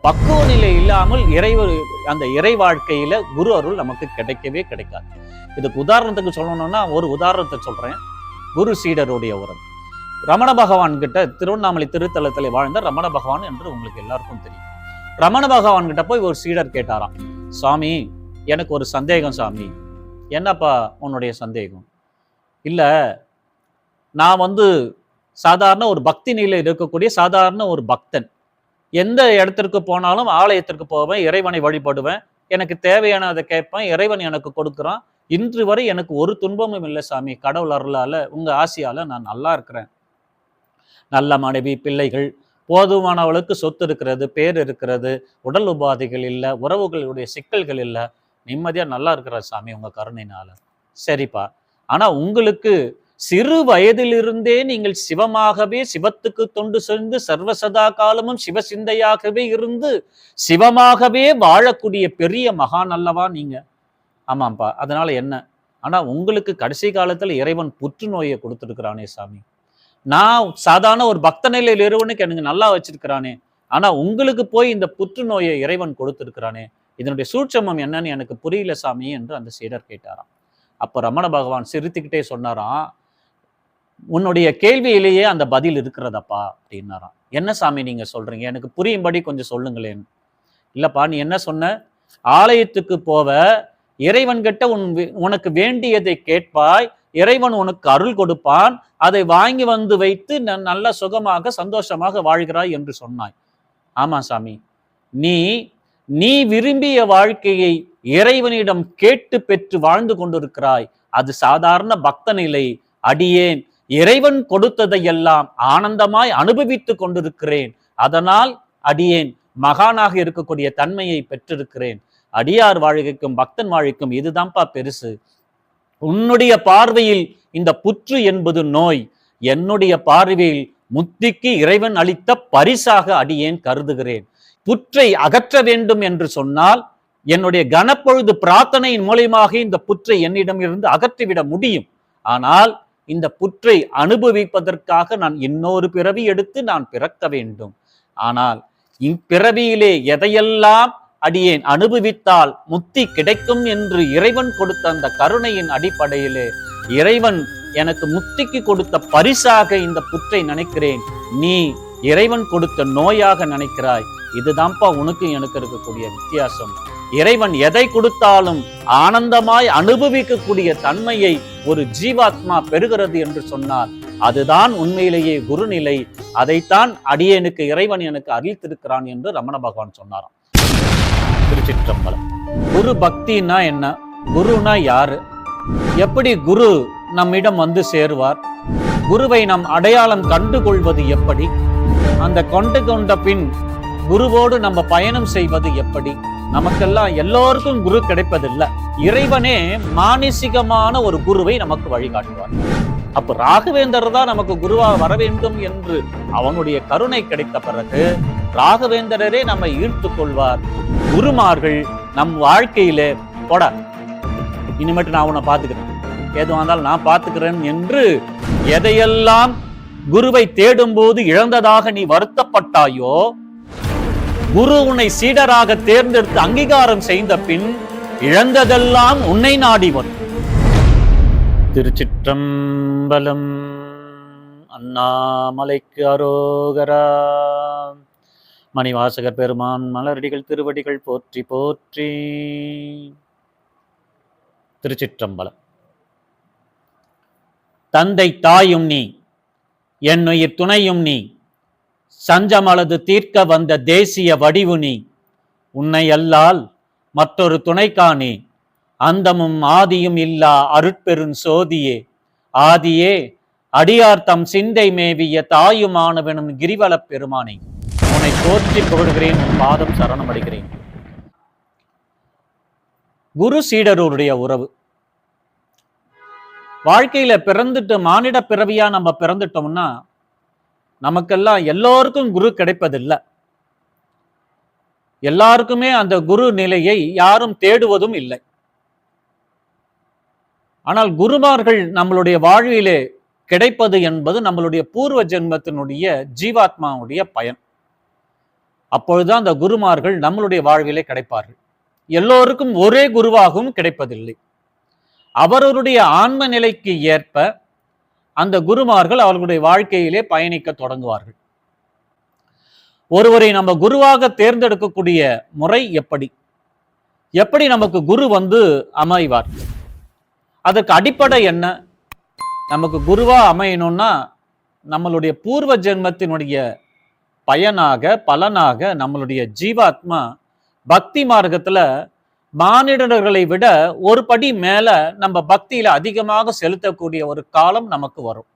பக்குவ நிலை இல்லாமல் அந்த இறை வாழ்க்கையில குரு அருள் நமக்கு கிடைக்கவே கிடைக்காது. இதுக்கு உதாரணத்துக்கு சொல்லணும்னா ஒரு உதாரணத்தை சொல்றேன். குரு சீடருடைய உறவு. ரமண பகவான் கிட்ட திருவண்ணாமலை திருத்தலத்தில் வாழ்ந்த ரமண பகவான் என்று உங்களுக்கு எல்லாருக்கும் தெரியும். ரமண பகவான் கிட்ட போய் ஒரு சீடர் கேட்டாராம், சுவாமி எனக்கு ஒரு சந்தேகம் சாமி. என்னப்பா உன்னுடைய சந்தேகம்? இல்ல, நான் சாதாரண ஒரு பக்தி நிலையில் இருக்கக்கூடிய சாதாரண ஒரு பக்தன். எந்த இடத்திற்கு போனாலும் ஆலயத்திற்கு போவேன், இறைவனை வழிபடுவேன், எனக்கு தேவையானதை கேட்பேன், இறைவன் எனக்கு கொடுக்குறான். இன்று வரை எனக்கு ஒரு துன்பமும் இல்லை சாமி. கடவுள் அருளால உங்க ஆசியால நான் நல்லா இருக்கிறேன். நல்ல மனைவி, பிள்ளைகள், போதுமானவளுக்கு சொத்து இருக்கிறது, பேர் இருக்கிறது, உடல் உபாதைகள் இல்லை, உறவுகளுடைய சிக்கல்கள் இல்லை, நிம்மதியா நல்லா இருக்கிற சாமி உங்க கருணையினால. சரிப்பா, ஆனா உங்களுக்கு சிறு வயதிலிருந்தே நீங்கள் சிவமாகவே, சிவத்துக்கு தொண்டு சென்று சர்வசதா காலமும் சிவ சிந்தையாகவே இருந்து சிவமாகவே வாழக்கூடிய பெரிய மகான் அல்லவா நீங்க? ஆமாப்பா, அதனால என்ன? ஆனா உங்களுக்கு கடைசி காலத்துல இறைவன் புற்றுநோயை கொடுத்துருக்கிறானே சாமி. நான் சாதாரண ஒரு பக்த நிலையில் இறைவனுக்கு எனக்கு நல்லா வச்சிருக்கிறானே, ஆனா உங்களுக்கு போய் இந்த புற்றுநோயை இறைவன் கொடுத்திருக்கிறானே, இதனுடைய சூட்சமம் என்னன்னு எனக்கு புரியல சாமி என்று அந்த சீடர் கேட்டாராம். அப்ப ரமண பகவான் சிரித்துக்கிட்டே சொன்னாராம், உன்னுடைய கேள்வியிலேயே அந்த பதில் இருக்கிறதப்பா அப்படின்னாராம். என்ன சாமி நீங்க சொல்றீங்க? எனக்கு புரியும்படி கொஞ்சம் சொல்லுங்களேன். இல்லப்பா, நீ என்ன சொன்ன? ஆலயத்துக்கு போவ, இறைவன் கிட்ட உனக்கு வேண்டியதை கேட்பாய், இறைவன் உனக்கு அருள் கொடுப்பான், அதை வாங்கி வைத்து நல்ல சுகமாக சந்தோஷமாக வாழ்கிறாய் என்று சொன்னாய். ஆமா சாமி, நீ விரும்பிய வாழ்க்கையை இறைவனிடம் கேட்டு பெற்று வாழ்ந்து கொண்டிருக்கிறாய். அது சாதாரண பக்த நிலை. அடியேன் இறைவன் கொடுத்ததையெல்லாம் ஆனந்தமாய் அனுபவித்துக் கொண்டிருக்கிறேன். அதனால் அடியேன் மகானாக இருக்கக்கூடிய தன்மையை பெற்றிருக்கிறேன். அடியார் வாழ்க்கைக்கும் பக்தன் வாழ்க்கைக்கும் இதுதான்ப்பா பெருசு. உன்னுடைய பார்வையில் இந்த புற்று என்பது நோய், என்னுடைய பார்வையில் முத்திக்கு இறைவன் அளித்த பரிசாக அடியேன் கருதுகிறேன். புற்றை அகற்ற வேண்டும் என்று சொன்னால் என்னுடைய கனப்பொழுது பிரார்த்தனையின் மூலமாக இந்த புற்றை என்னிடம் இருந்து அகற்றிவிட முடியும். ஆனால் இந்த புற்றை அனுபவிப்பதற்காக நான் இன்னொரு பிறவி எடுத்து நான் பிறக்க வேண்டும். ஆனால் இப்பிறவியிலே எதையெல்லாம் அடியேன் அனுபவித்தால் முக்தி கிடைக்கும் என்று இறைவன் கொடுத்த அந்த கருணையின் அடிப்படையிலே இறைவன் எனக்கு முக்திக்கு கொடுத்த பரிசாக இந்த புற்றை நினைக்கிறேன். நீ இறைவன் கொடுத்த நோயாக நினைக்கிறாய். இதுதான்ப்பா உனக்கு எனக்கு இருக்கக்கூடிய வித்தியாசம். இறைவன் எதை கொடுத்தாலும் ஆனந்தமாய் அனுபவிக்கக்கூடிய தன்மையை ஒரு ஜீவாத்மா பெறுகிறது என்று சொன்னால் அதுதான் உண்மையிலேயே குருநிலை. அதைத்தான் அடியேனுக்கு இறைவன் எனக்கு அளித்திருக்கிறான் என்று ரமண பகவான் சொன்னாராம். திருச்சிற்றம்பலம். குரு பக்தினா என்ன? குருனா யாரு? எப்படி குரு நம்மிடம் சேருவார்? குருவை நாம் அடையாளம் கண்டு கொள்வது எப்படி? அந்த கொண்ட பின் குருவோடு நம்ம பயணம் செய்வது எப்படி? நமக்கெல்லாம் எல்லோருக்கும் குரு கிடைப்பதில்லை. இறைவனே மானசீகமான ஒரு குருவை நமக்கு வழிகாட்டுவார். அப்ப ராகவேந்தர் தான் நமக்கு குருவா வர வேண்டும் என்று அவனுடைய கருணை கிடைத்த பிறகு ராகவேந்தரே நம்மை ஈர்த்து கொள்வார். குருமார்கள் நம் வாழ்க்கையில போட இனிமேட்டு நான் உன்னை பார்த்துக்கிறேன், எதுவாக இருந்தாலும் நான் பார்த்துக்கிறேன் என்று எதையெல்லாம் குருவை தேடும் போது இழந்ததாக நீ வருத்தப்பட்டாயோ, குரு உன்னை சீடராக தேர்ந்தெடுத்து அங்கீகாரம் செய்த பின் இழந்ததெல்லாம் உன்னை நாடி வரும். திருச்சிற்றம்பலம். அண்ணாமலைக்கு அரோகரா. மணிவாசகர் பெருமான் மலரடிகள் திருவடிகள் போற்றி போற்றி. திருச்சிற்றம்பலம். தந்தை தாயும் நீ, என்னுயிர் துணையும் நீ, சஞ்சமளது தீர்க்க வந்த தேசிய வடிவு நீ, உன்னை அல்லால் மற்றொரு துணைக்கானே, அந்தமும் ஆதியும் இல்லா அருட்பெருஞ் சோதியே, ஆதியே அடியார் தம் சிந்தை மேவிய தாயுமானவனும் கிரிவலப் பெருமானே, உன்னை போற்றி புகழ்கிறேன், உன் பாதம் சரணம் அடைகிறேன். குரு சீடருடைய உறவு. வாழ்க்கையில பிறந்துட்டு மானிட பிறவியா நம்ம பிறந்துட்டோம்னா நமக்கெல்லாம் எல்லோருக்கும் குரு கிடைப்பதில்லை. எல்லாருக்குமே அந்த குரு நிலையை யாரும் தேடுவதும் இல்லை. ஆனால் குருமார்கள் நம்மளுடைய வாழ்விலே கிடைப்பது என்பது நம்மளுடைய பூர்வ ஜென்மத்தினுடைய ஜீவாத்மாவுடைய பயன். அப்பொழுதுதான் அந்த குருமார்கள் நம்மளுடைய வாழ்விலே கிடைப்பார்கள். எல்லோருக்கும் ஒரே குருவாகவும் கிடைப்பதில்லை. அவரவருடைய ஆன்ம நிலைக்கு ஏற்ப அந்த குருமார்கள் அவர்களுடைய வாழ்க்கையிலே பயணிக்க தொடங்குவார்கள். ஒருவரை நம்ம குருவாக தேர்ந்தெடுக்கக்கூடிய முறை எப்படி எப்படி நமக்கு குரு அமைவார்? அதற்கு அடிப்படை என்ன? நமக்கு குருவா அமையணும்னா நம்மளுடைய பூர்வ ஜென்மத்தினுடைய பலனாக நம்மளுடைய ஜீவாத்மா பக்தி மார்க்கத்துல மானிடர்களை விட ஒரு படி மேல நம்ம பக்தியில அதிகமாக செலுத்தக்கூடிய ஒரு காலம் நமக்கு வரும்.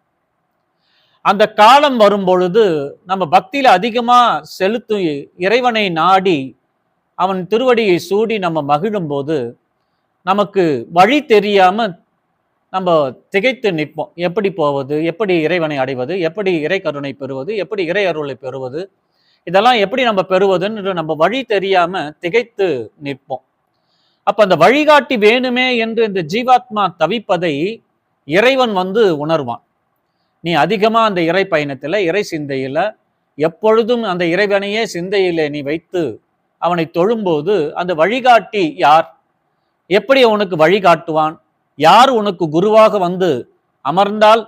அந்த காலம் வரும் பொழுது நம்ம பக்தியில அதிகமா செலுத்தி இறைவனை நாடி அவன் திருவடியை சூடி நம்ம மகிழும் போது நமக்கு வழி தெரியாம நம்ம திகைத்து நிற்போம். எப்படி போவது, எப்படி இறைவனை அடைவது, எப்படி இறை கருணை பெறுவது, எப்படி இறை அருளை பெறுவது, இதெல்லாம் எப்படி நம்ம பெறுவதுன்னு நம்ம வழி தெரியாம திகைத்து நிற்போம். அப்ப அந்த வழிகாட்டி வேணுமே என்று இந்த ஜீவாத்மா தவிப்பதை இறைவன் உணர்வான். நீ அதிகமா அந்த இறை பயணத்துல இறை சிந்தையில எப்பொழுதும் அந்த இறைவனையே சிந்தையில நீ வைத்து அவனை தொழும்போது அந்த வழிகாட்டி யார், எப்படி உனக்கு வழிகாட்டுவான், யார் உனக்கு குருவாக அமர்ந்தால்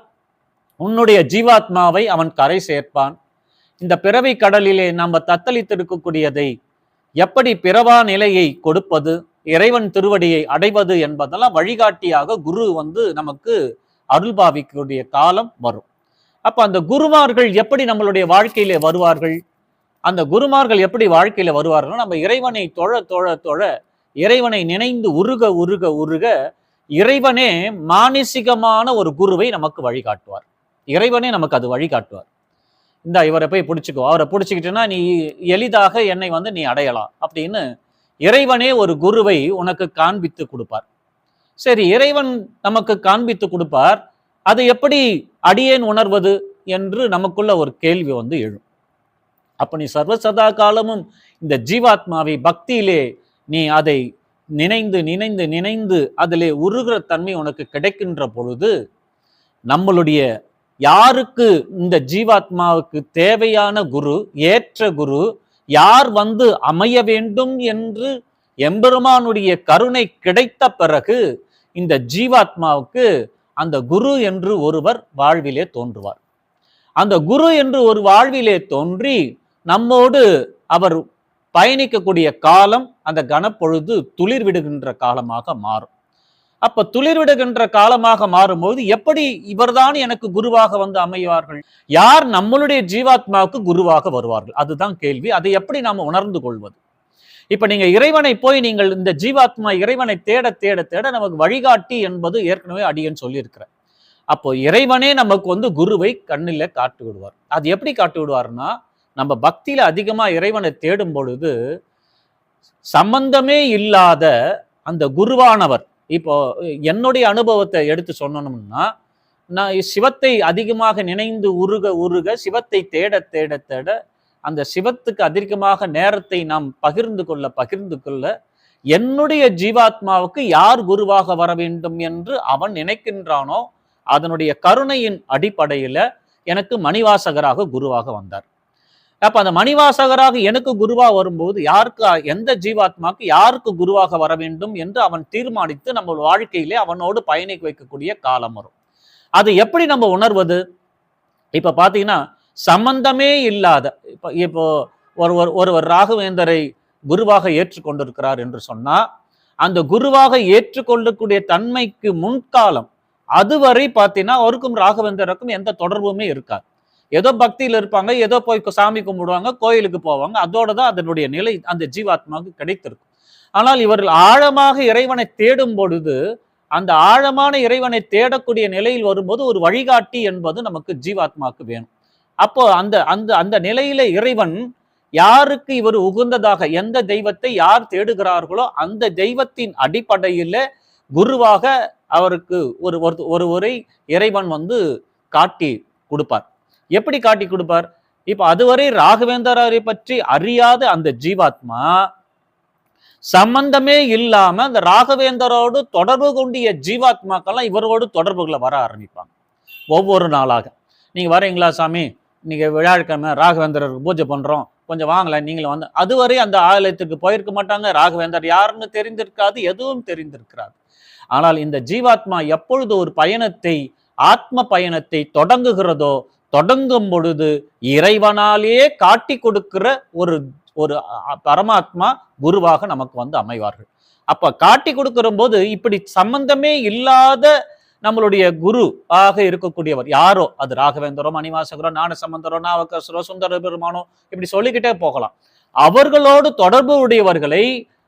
உன்னுடைய ஜீவாத்மாவை அவன் கரை சேர்ப்பான். இந்த பிறவி கடலிலே நாம் தத்தளித்திருக்கக்கூடியதை எப்படி பிறவா நிலையை கொடுப்பது, இறைவன் திருவடியை அடைவது என்பதெல்லாம் வழிகாட்டியாக குரு நமக்கு அருள்பாவிக்கக்கூடிய காலம் வரும். அப்ப அந்த குருமார்கள் எப்படி நம்மளுடைய வாழ்க்கையிலே வருவார்கள்? அந்த குருமார்கள் எப்படி வாழ்க்கையில வருவார்கள்? நம்ம இறைவனை தொழ தொழ தொழ, இறைவனை நினைந்து உருக உருக உருக இறைவனே மானசீகமான ஒரு குருவை நமக்கு வழிகாட்டுவார். இறைவனே நமக்கு அது வழிகாட்டுவார். இந்த இவரை போய் பிடிச்சிக்கோ, அவரை பிடிச்சிக்கிட்டேன்னா நீ எளிதாக என்னை நீ அடையலாம் அப்படின்னு இறைவனே ஒரு குருவை உனக்கு காண்பித்து கொடுப்பார். சரி, இறைவன் நமக்கு காண்பித்து கொடுப்பார், அது எப்படி அடியேன் உணர்வது என்று நமக்குள்ள ஒரு கேள்வி எழும். அப்ப நீ சர்வசதா காலமும் இந்த ஜீவாத்மாவை பக்தியிலே நீ அதை நினைந்து நினைந்து நினைந்து அதிலே உருகிற தன்மை உனக்கு கிடைக்கின்ற பொழுது நம்மளுடைய யாருக்கு இந்த ஜீவாத்மாவுக்கு தேவையான குரு, ஏற்ற குரு யார் அமைய வேண்டும் என்று எம்பெருமானுடைய கருணை கிடைத்த பிறகு இந்த ஜீவாத்மாவுக்கு அந்த குரு என்று ஒருவர் வாழ்விலே தோன்றுவார். அந்த குரு என்று ஒரு வாழ்விலே தோன்றி நம்மோடு அவர் பயணிக்கக்கூடிய காலம் அந்த கனப்பொழுது துளிர் விடுகின்ற காலமாக மாறும். அப்ப துளிர் விடுகின்ற காலமாக மாறும்போது எப்படி இவர்தான் எனக்கு குருவாக அமைவார்கள்? யார் நம்மளுடைய ஜீவாத்மாவுக்கு குருவாக வருவார்கள்? அதுதான் கேள்வி. அதை எப்படி நாம உணர்ந்து கொள்வது? இப்ப நீங்க இறைவனை போய் நீங்கள் இந்த ஜீவாத்மா இறைவனை தேட தேட தேட நமக்கு வழிகாட்டி என்பது ஏற்கனவே அடியேன் சொல்லியிருக்கிறேன். அப்போ இறைவனே நமக்கு குருவை கண்ணில காட்டு விடுவார். அது எப்படி காட்டு விடுவார்னா, நம்ம பக்தியில அதிகமா இறைவனை தேடும் பொழுது சம்பந்தமே இல்லாத அந்த குருவானவர், இப்போ என்னுடைய அனுபவத்தை எடுத்து சொன்னோம்னா, நான் சிவத்தை அதிகமாக நினைந்து உருக உருக சிவத்தை தேட தேட தேட அந்த சிவத்துக்கு அதிகமாக நேரத்தை நாம் பகிர்ந்து கொள்ள என்னுடைய ஜீவாத்மாவுக்கு யார் குருவாக வர வேண்டும் என்று அவன் நினைக்கின்றானோ அதனுடைய கருணையின் அடிப்படையில எனக்கு மணிவாசகராக குருவாக வந்தார். அப்ப அந்த மணிவாசகராக எனக்கு குருவா வரும்போது யாருக்கு, எந்த ஜீவாத்மாக்கு யாருக்கு குருவாக வர வேண்டும் என்று அவன் தீர்மானித்து நம்ம வாழ்க்கையிலே அவனோடு பயணிக்க வைக்கக்கூடிய காலம் வரும். அது எப்படி நம்ம உணர்வது? இப்ப பாத்தீங்கன்னா சம்பந்தமே இல்லாத, இப்போ ஒருவர் ராகவேந்தரை குருவாக ஏற்றுக்கொண்டிருக்கிறார் என்று சொன்னா அந்த குருவாக ஏற்றுக்கொள்ளக்கூடிய தன்மைக்கு முன்காலம் அதுவரை பார்த்தீங்கன்னா அவருக்கும் ராகவேந்தருக்கும் எந்த தொடர்புமே இருக்காது. ஏதோ பக்தியில இருப்பாங்க, ஏதோ போய் சாமி கும்பிடுவாங்க, கோயிலுக்கு போவாங்க, அதோட தான் அதனுடைய நிலை அந்த ஜீவாத்மாவுக்கு கிடைத்திருக்கும். ஆனால் இவர்கள் ஆழமாக இறைவனை தேடும் பொழுது அந்த ஆழமான இறைவனை தேடக்கூடிய நிலையில் வரும்போது ஒரு வழிகாட்டி என்பது நமக்கு ஜீவாத்மாவுக்கு வேணும். அப்போ அந்த அந்த அந்த நிலையில இறைவன் யாருக்கு இவர் உகந்ததாக, எந்த தெய்வத்தை யார் தேடுகிறார்களோ அந்த தெய்வத்தின் அடிப்படையில குருவாக அவருக்கு ஒருவரை இறைவன் காட்டி கொடுப்பார். எப்படி காட்டி கொடுப்பார்? இப்ப அதுவரை ராகவேந்தரை பற்றி அறியாத அந்த ஜீவாத்மா சம்பந்தமே இல்லாம அந்த ராகவேந்தரோடு தொடர்பு கொண்டிய ஜீவாத்மாக்கெல்லாம் இவரோடு தொடர்புகளை வர ஆரம்பிப்பாங்க. ஒவ்வொரு நாளாக நீங்க வரீங்களா சாமி, நீங்க விழாக்கிழமை ராகவேந்தருக்கு பூஜை பண்றோம், கொஞ்சம் வாங்கல நீங்களும் வந்து, அதுவரை அந்த ஆலயத்துக்கு போயிருக்க மாட்டாங்க. ராகவேந்தர் யாருன்னு தெரிந்திருக்காது, எதுவும் தெரிந்திருக்கிறார். ஆனால் இந்த ஜீவாத்மா எப்பொழுது ஒரு பயணத்தை, ஆத்ம பயணத்தை தொடங்குகிறதோ, தொடங்கும் பொழுது இறைவனாலேயே காட்டி கொடுக்கிற ஒரு ஒரு பரமாத்மா குருவாக நமக்கு வந்து அமைவார்கள். அப்ப காட்டி கொடுக்கிற போது இப்படி சம்பந்தமே இல்லாத நம்மளுடைய குரு ஆக இருக்கக்கூடியவர் யாரோ, அது ராகவேந்தரோ, மணிவாசகரோ, ஞானசம்பந்தரோ, நாவுக்கரசரோ, சுந்தர பெருமானோ, இப்படி சொல்லிக்கிட்டே போகலாம். அவர்களோடு தொடர்பு உடையவர்களை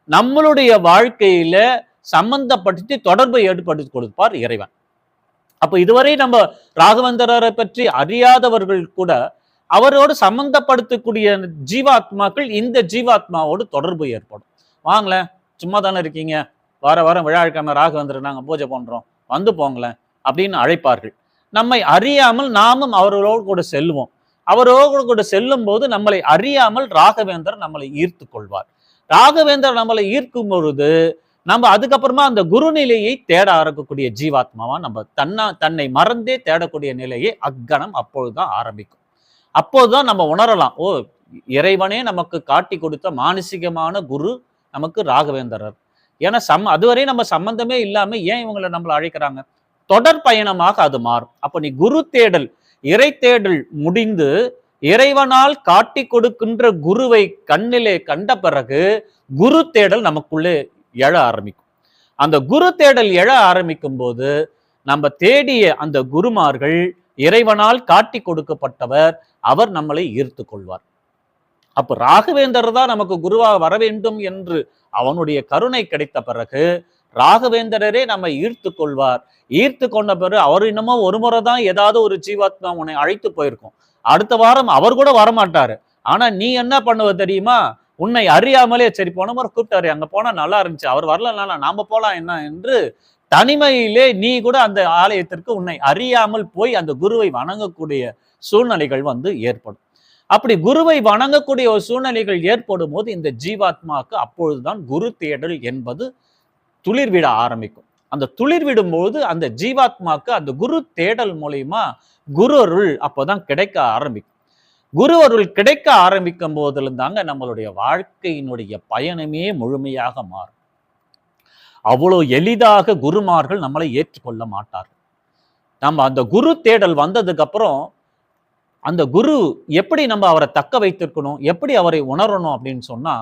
நம்மளுடைய வாழ்க்கையில சம்பந்தப்படுத்தி தொடர்பை ஏற்படுத்தி கொடுப்பார் இறைவன். அப்ப இதுவரை நம்ம ராகவேந்தரரை பற்றி அறியாதவர்கள் கூட அவரோடு சம்பந்தப்படுத்தக்கூடிய ஜீவாத்மாக்கள் இந்த ஜீவாத்மாவோடு தொடர்பு ஏற்படும். வாங்களேன், சும்மா தானே இருக்கீங்க, வார வாரம் விழாக்கிழமை ராகவேந்தர் நாங்க பூஜை பண்றோம், வந்து போங்களேன் அப்படின்னு அழைப்பார்கள். நம்மை அறியாமல் நாமும் அவர்களோடு கூட செல்வோம். அவரோடு கூட செல்லும் போது நம்மளை அறியாமல் ராகவேந்தர் நம்மளை ஈர்த்து கொள்வார். ராகவேந்தர் நம்மளை ஈர்க்கும் பொழுது நம்ம அதுக்கப்புறமா அந்த குருநிலையை தேட ஆரம்பிக்கக்கூடிய ஜீவாத்மாவா நம்ம தன்னை மறந்தே தேடக்கூடிய நிலையை அக்கணம் அப்பொழுதுதான் ஆரம்பிக்கும். அப்போதுதான் நம்ம உணரலாம், ஓ, இறைவனே நமக்கு காட்டி கொடுத்த மானசீகமான குரு நமக்கு ராகவேந்தரர். ஏன்னா அதுவரை நம்ம சம்பந்தமே இல்லாம ஏன் இவங்களை நம்மளை அழைக்கிறாங்க? தொடர் பயணமாக அது மாறும். அப்ப நீ குரு தேடல், இறை தேடல் முடிந்து இறைவனால் காட்டி கொடுக்கின்ற குருவை கண்ணிலே கண்ட பிறகு குரு தேடல் நமக்குள்ளே எழ ஆரம்பிக்கும். அந்த குரு தேடல் எழ ஆரம்பிக்கும் போது நம்ம தேடிய அந்த குருமார்கள் இறைவனால் காட்டி கொடுக்கப்பட்டவர், அவர் நம்மளை ஈர்த்து கொள்வார். அப்ப ராகவேந்தர் தான் நமக்கு குருவாக வர வேண்டும் என்று அவனுடைய கருணை கிடைத்த பிறகு ராகவேந்தரரே நம்ம ஈர்த்து கொள்வார். ஈர்த்து கொண்ட பிறகு அவர் இன்னமும் ஒரு முறை தான் ஏதாவது ஒரு ஜீவாத்மா உன்னை அழைத்து போயிருக்கும். அடுத்த வாரம் அவர் கூட வரமாட்டாரு. ஆனா நீ என்ன பண்ணுவ தெரியுமா? உன்னை அறியாமலே, சரி போன முறை கூப்பிட்டாரு, அங்க போனா நல்லா இருந்துச்சு, அவர் வரலனால நாம போலாம் என்ன என்று தனிமையிலே நீ கூட அந்த ஆலயத்திற்கு உன்னை அறியாமல் போய் அந்த குருவை வணங்கக்கூடிய சூழ்நிலைகள் வந்து ஏற்படும். அப்படி குருவை வணங்கக்கூடிய ஒரு சூழ்நிலைகள் ஏற்படும் போது இந்த ஜீவாத்மாவுக்கு அப்பொழுதுதான் குரு தேடல் என்பது துளிர்விட ஆரம்பிக்கும். அந்த துளிர்விடும் போது அந்த ஜீவாத்மாக்கு அந்த குரு தேடல் மூலியமா குரு அருள் அப்போதான் கிடைக்க ஆரம்பிக்கும். குரு அருள் கிடைக்க ஆரம்பிக்கும் போதுல இருந்தாங்க நம்மளுடைய வாழ்க்கையினுடைய பயணமே முழுமையாக மாறும். அவ்வளோ எளிதாக குருமார்கள் நம்மளை ஏற்றுக்கொள்ள மாட்டார்கள். நம்ம அந்த குரு தேடல் வந்ததுக்கு அப்புறம் அந்த குரு எப்படி நம்ம அவரை தக்க வைத்திருக்கணும், எப்படி அவரை உணரணும் அப்படின்னு சொன்னா,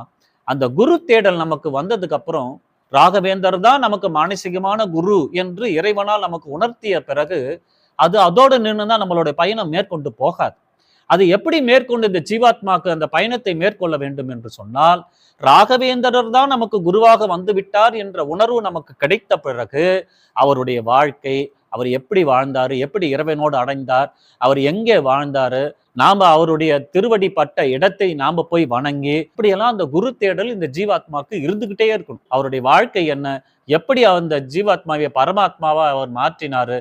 அந்த குரு தேடல் நமக்கு வந்ததுக்கு அப்புறம் ராகவேந்தர் தான் நமக்கு மானசீகமான குரு என்று இறைவனால் நமக்கு உணர்த்திய பிறகு அது அதோடு நின்றுதான் நம்மளுடைய பயணம் மேற்கொண்டு போகாது. அது எப்படி மேற்கொண்டு இந்த ஜீவாத்மாக்கு அந்த பயணத்தை மேற்கொள்ள வேண்டும் என்று சொன்னால், ராகவேந்தரர் தான் நமக்கு குருவாக வந்து விட்டார் என்ற உணர்வு நமக்கு கிடைத்த பிறகு அவருடைய வாழ்க்கை, அவர் எப்படி வாழ்ந்தாரு, எப்படி இறைவனோடு அடைந்தார், அவர் எங்கே வாழ்ந்தாரு, நாம அவருடைய திருவடி பட்ட இடத்தை நாம போய் வணங்கி, இப்படியெல்லாம் அந்த குரு தேடல் இந்த ஜீவாத்மாக்கு இருந்துகிட்டே இருக்கணும். அவருடைய வாழ்க்கை என்ன, எப்படி அந்த ஜீவாத்மாவை பரமாத்மாவா அவர் மாற்றினாரு,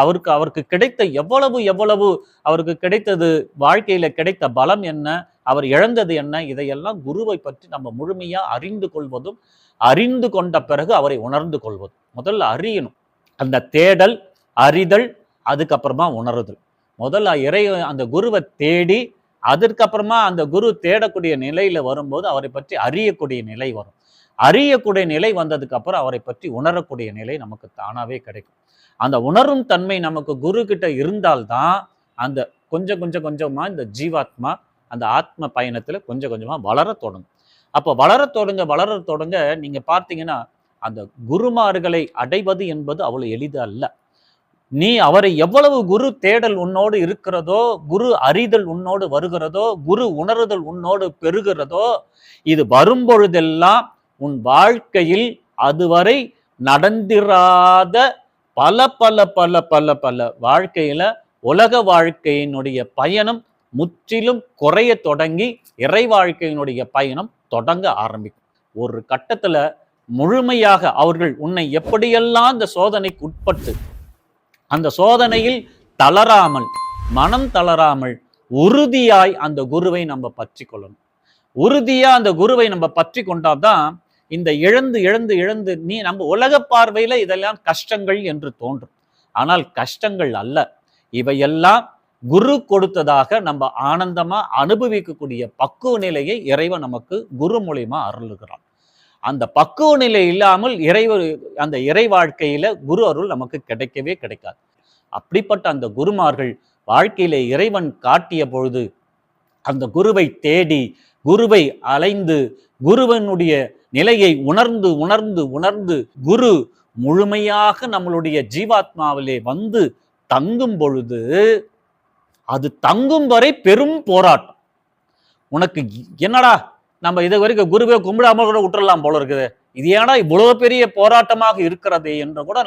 அவருக்கு கிடைத்த எவ்வளவு அவருக்கு கிடைத்தது, வாழ்க்கையில கிடைத்த பலம் என்ன, அவர் இழந்தது என்ன, இதையெல்லாம் குருவை பற்றி நம்ம முழுமையா அறிந்து கொள்வதும், அறிந்து கொண்ட பிறகு அவரை உணர்ந்து கொள்வதும். முதல்ல அறியணும். அந்த தேடல், அறிதல், அதுக்கப்புறமா உணருதல். முதல்ல அந்த குருவை தேடி அதற்கப்புறமா அந்த குரு தேடக்கூடிய நிலையில வரும்போது அவரை பற்றி அறியக்கூடிய நிலை வரும். அறியக்கூடிய நிலை வந்ததுக்கு அப்புறம் அவரை பற்றி உணரக்கூடிய நிலை நமக்கு தானாவே கிடைக்கும். அந்த உணரும் தன்மை நமக்கு குரு கிட்ட இருந்தால்தான் அந்த கொஞ்சமா இந்த ஜீவாத்மா அந்த ஆத்ம பயணத்துல கொஞ்சமா வளர தொடங்கும். அப்போ வளர தொடங்க நீங்க பார்த்தீங்கன்னா அந்த குருமார்களை அடைவது என்பது அவ்வளவு எளிது அல்ல. நீ அவரை எவ்வளவு குரு தேடல் உன்னோடு இருக்கிறதோ, குரு அறிதல் உன்னோடு வருகிறதோ, குரு உணருதல் உன்னோடு பெறுகிறதோ, இது வரும்பொழுதெல்லாம் உன் வாழ்க்கையில் அதுவரை நடந்திராத பல பல பல பல பல வாழ்க்கையில உலக வாழ்க்கையினுடைய பயணம் முற்றிலும் குறைய தொடங்கி இறை வாழ்க்கையினுடைய பயணம் தொடங்க ஆரம்பிக்கும். ஒரு கட்டத்துல முழுமையாக அவர்கள் உன்னை எப்படியெல்லாம் அந்த சோதனைக்கு உட்பட்டு அந்த சோதனையில் தளராமல், மனம் தளராமல் உறுதியாய் அந்த குருவை நம்ம பற்றி கொள்ளணும். உறுதியா அந்த குருவை நம்ம பற்றி கொண்டாதான் இந்த இழந்து நீ நம்ம உலக பார்வையில இதெல்லாம் கஷ்டங்கள் என்று தோன்றும். ஆனால் கஷ்டங்கள் அல்ல, இவையெல்லாம் குரு கொடுத்ததாக நம்ம ஆனந்தமா அனுபவிக்கக்கூடிய பக்குவ நிலையை இறைவன் நமக்கு குரு மூலியமா அருளுகிறான். அந்த பக்குவ நிலை இல்லாமல் அந்த இறை வாழ்க்கையில குரு அருள் நமக்கு கிடைக்கவே கிடைக்காது. அப்படிப்பட்ட அந்த குருமார்கள் வாழ்க்கையில இறைவன் காட்டிய பொழுது அந்த குருவை தேடி, குருவை அலைந்து, குருவனுடைய நிலையை உணர்ந்து உணர்ந்து உணர்ந்து குரு முழுமையாக நம்மளுடைய ஜீவாத்மாவிலே வந்து தங்கும் பொழுது, அது தங்கும் வரை பெரும் போராட்டம். உனக்கு என்னடா நம்ம இது வரைக்கும் குருவை கும்பிடாம கூட விட்டுறலாம் போல இருக்குது, இது ஏன்னா இவ்வளவு பெரிய போராட்டமாக இருக்கிறது என்று கூட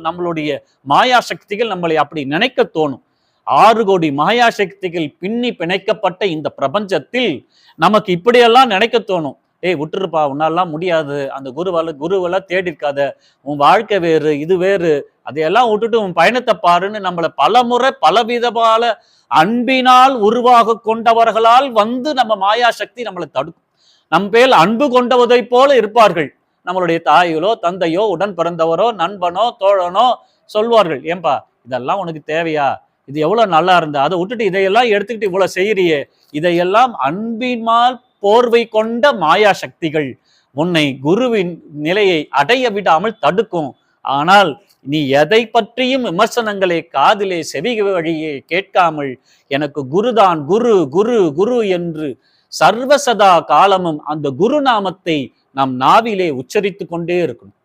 நம்மளுடைய மாயா சக்திகள் நம்மளை அப்படி நினைக்க தோணும். 6 கோடி மாயா சக்திகள் பின்னி பிணைக்கப்பட்ட இந்த பிரபஞ்சத்தில் நமக்கு இப்படியெல்லாம் நினைக்க தோணும். விட்டுருப்பா, உன்னாலாம் முடியாது, அந்த குருவெல்லாம் தேடி இருக்காத, உன் வாழ்க்கை வேறு, இது வேறு, அதையெல்லாம் விட்டுட்டு உன் பயணத்தை பாருன்னு நம்மளை பலமுறை பலவிதமான அன்பினால் உருவாக கொண்டவர்களால் வந்து நம்ம மாயா சக்தி நம்மளை தடுக்கும். நம் பேர் அன்பு கொண்டவதை போல இருப்பார்கள். நம்மளுடைய தாயிலோ தந்தையோ உடன் பிறந்தவரோ நண்பனோ தோழனோ சொல்வார்கள், ஏன்பா இதெல்லாம் உனக்கு தேவையா, இது எவ்வளவு நல்லா இருந்தா, அதை விட்டுட்டு இதையெல்லாம் எடுத்துக்கிட்டு இவ்வளவு செய்யறியே. இதையெல்லாம் அன்பினால் போர்வை கொண்ட மாயா சக்திகள் உன்னை குருவின் நிலையை அடைய விடாமல் தடுக்கும். ஆனால் நீ எதை பற்றியும் விமர்சனங்களை காதிலே செவி வழியே கேட்காமல் எனக்கு குருதான் குரு குரு குரு என்று சர்வசதா காலமும் அந்த குரு நாமத்தை நம் நாவிலே உச்சரித்து கொண்டே இருக்கணும்.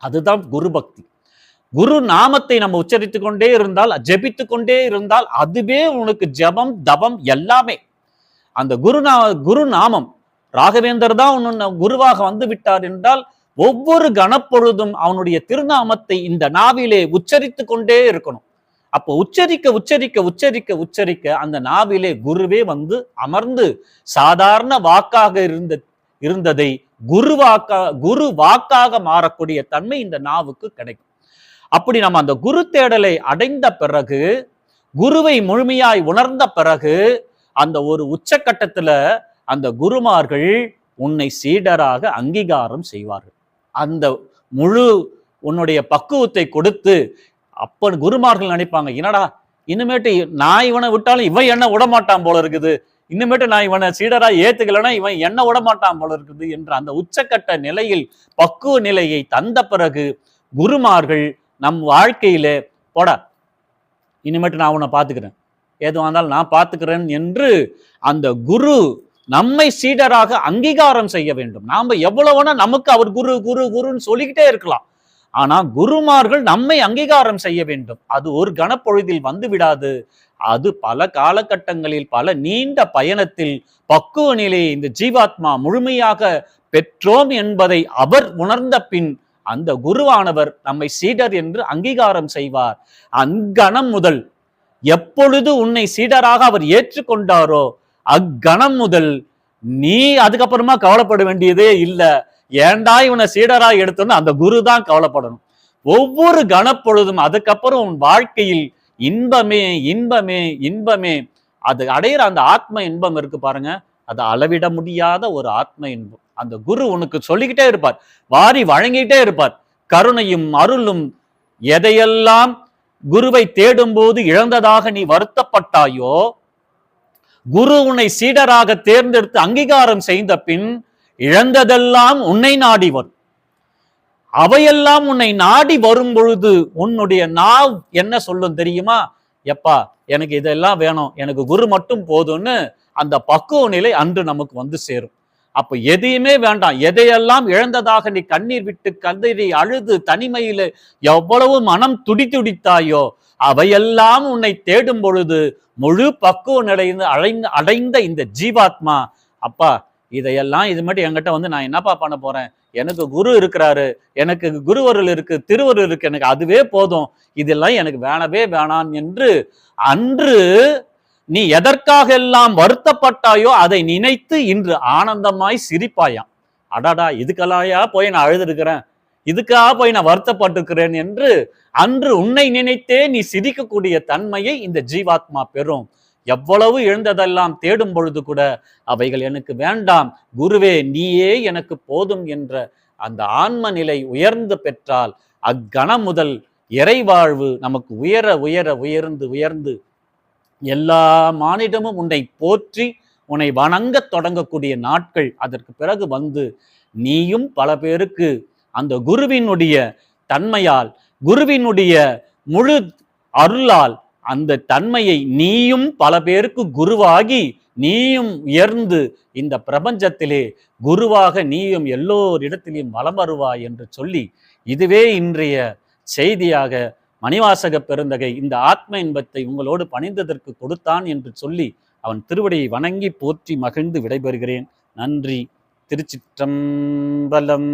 அதுதான் குரு பக்தி. குரு நாமத்தை நம்ம உச்சரித்து கொண்டே இருந்தால், ஜெபித்து கொண்டே இருந்தால், அதுவே உனக்கு ஜபம் தபம் எல்லாமே. அந்த குரு நாமம், ராகவேந்தர் தான் உன்னை குருவாக வந்து விட்டார் என்றால் ஒவ்வொரு கணப்பொழுதும் அவனுடைய திருநாமத்தை இந்த நாவிலே உச்சரித்து கொண்டே இருக்கணும். அப்போ உச்சரிக்க உச்சரிக்க உச்சரிக்க உச்சரிக்க அந்த நாவிலே குருவே வந்து அமர்ந்து சாதாரண வாக்காக இருந்ததை குரு வாக்காக மாறக்கூடிய தன்மை இந்த நாவுக்கு கிடைக்கும். அப்படி நம்ம அந்த குரு தேடலை அடைந்த பிறகு, குருவை முழுமையாய் உணர்ந்த பிறகு, அந்த ஒரு உச்சக்கட்டத்துல அந்த குருமார்கள் உன்னை சீடராக அங்கீகாரம் செய்வார்கள். அந்த முழு உன்னுடைய பக்குவத்தை கொடுத்து அப்ப குருமார்கள் நினைப்பாங்க, என்னடா இனிமேட்டு நான் இவனை விட்டாலும் இவன் என்ன விடமாட்டான் போல இருக்குது, இன்னுமேட்டு நான் இவனை சீடரா ஏத்துக்கலன்னா இவன் என்ன விடமாட்டான் போல இருக்குது என்ற அந்த உச்சக்கட்ட நிலையில் பக்குவ நிலையை தந்த பிறகு குருமார்கள் நம் வாழ்க்கையில போடா இனிமேட்டு நான் உன்னை பார்த்துக்கிறேன், எதுவாக இருந்தாலும் நான் பார்த்துக்கிறேன் என்று அந்த குரு நம்மை சீடராக அங்கீகாரம் செய்ய வேண்டும். நாம எவ்வளவுனா நமக்கு அவர் குரு குரு குருன்னு சொல்லிக்கிட்டே இருக்கலாம். ஆனா குருமார்கள் நம்மை அங்கீகாரம் செய்ய வேண்டும். அது ஒரு கணப்பொழுதில் வந்து விடாது. அது பல காலகட்டங்களில் பல நீண்ட பயணத்தில் பக்குவ நிலையை இந்த ஜீவாத்மா முழுமையாக பெற்றோம் என்பதை அவர் உணர்ந்த பின் அந்த குருவானவர் நம்மை சீடர் என்று அங்கீகாரம் செய்வார். அங்கணம் முதல் எப்பொழுது உன்னை சீடராக அவர் ஏற்றுக்கொண்டாரோ அக்கணம் முதல் நீ அதுக்கப்புறமா கவலைப்பட வேண்டியதே இல்லை. ஏண்டா இவனை சீடராக எடுத்தோன்னு அந்த குரு தான் கவலைப்படணும். ஒவ்வொரு கணப்பொழுதும் அதுக்கப்புறம் உன் வாழ்க்கையில் இன்பமே இன்பமே இன்பமே. அது அடையிற அந்த ஆத்ம இன்பம் இருக்கு பாருங்க, அது அளவிட முடியாத ஒரு ஆத்ம இன்பம். அந்த குரு உனக்கு சொல்லிக்கிட்டே இருப்பார், வாரி வழங்கிட்டே இருப்பார். கருணையும் அருளும். எதையெல்லாம் குருவை தேடும் போது இழந்ததாக நீ வருத்தப்பட்டாயோ, குரு உன்னை சீடராக தேர்ந்தெடுத்து அங்கீகாரம் செய்த பின் இழந்ததெல்லாம் உன்னை நாடி வரும். அவையெல்லாம் உன்னை நாடி வரும் பொழுது உன்னுடைய நாவ் என்ன சொல்லும் தெரியுமா? எப்பா எனக்கு இதெல்லாம் வேணும், எனக்கு குரு மட்டும் போதும்னு அந்த பக்குவ நிலை அன்று நமக்கு வந்து சேரும். அப்ப எதையுமே வேண்டாம். எதையெல்லாம் இழந்ததாக நீ கண்ணீர் விட்டு கதறி அழுது தனிமையில எவ்வளவு மனம் துடித்தாயோ அவையெல்லாம் உன்னை தேடும் பொழுது முழு பக்குவ நிலைந்து அடைந்த இந்த ஜீவாத்மா, அப்பா இதையெல்லாம் இது மட்டும் என்கிட்ட வந்து நான் என்னப்பா பண்ண போறேன், எனக்கு குரு இருக்கிறாரு, எனக்கு குருவருள் இருக்கு, திருவருள் இருக்கு, எனக்கு அதுவே போதும், இதெல்லாம் எனக்கு வேணவே வேணாம் என்று அன்று நீ எதற்காக எல்லாம் வருத்தப்பட்டாயோ அதை நினைத்து இன்று ஆனந்தமாய் சிரிப்பாயாம். அடாடா இதுக்கெல்லாயா போய் நான் அழுதுருக்கிறேன், இதுக்காக போய் நான் வருத்தப்பட்டிருக்கிறேன் என்று அன்று உன்னை நினைத்தே நீ சிரிக்கக்கூடிய தன்மையை இந்த ஜீவாத்மா பெறும். எவ்வளவு எழுந்ததெல்லாம் தேடும் பொழுது கூட அவைகள் எனக்கு வேண்டாம், குருவே நீயே எனக்கு போதும் என்ற அந்த ஆன்ம நிலை உயர்ந்து பெற்றால் அக்கணம் முதல் இறைவாழ்வு நமக்கு உயர உயர உயர்ந்து உயர்ந்து எல்லா மானிடமும் உன்னை போற்றி உன்னை வணங்கத் தொடங்கக்கூடிய நாட்கள் அதற்கு பிறகு வந்து நீயும் பல பேருக்கு அந்த குருவினுடைய தன்மையால், குருவினுடைய முழு அருளால் அந்த தன்மையை நீயும் பல பேருக்கு குருவாகி நீயும் உயர்ந்து இந்த பிரபஞ்சத்திலே குருவாக நீயும் எல்லோரிடத்திலும் வலம் வருவாய் என்று சொல்லி, இதுவே இன்றைய செய்தியாக மணிவாசக பெருந்தகை இந்த ஆத்ம இன்பத்தை உங்களோடு பணிந்ததற்கு கொடுத்தான் என்று சொல்லி அவன் திருவடியை வணங்கி போற்றி மகிழ்ந்து விடைபெறுகிறேன். நன்றி. திருச்சிற்றம்பலம்.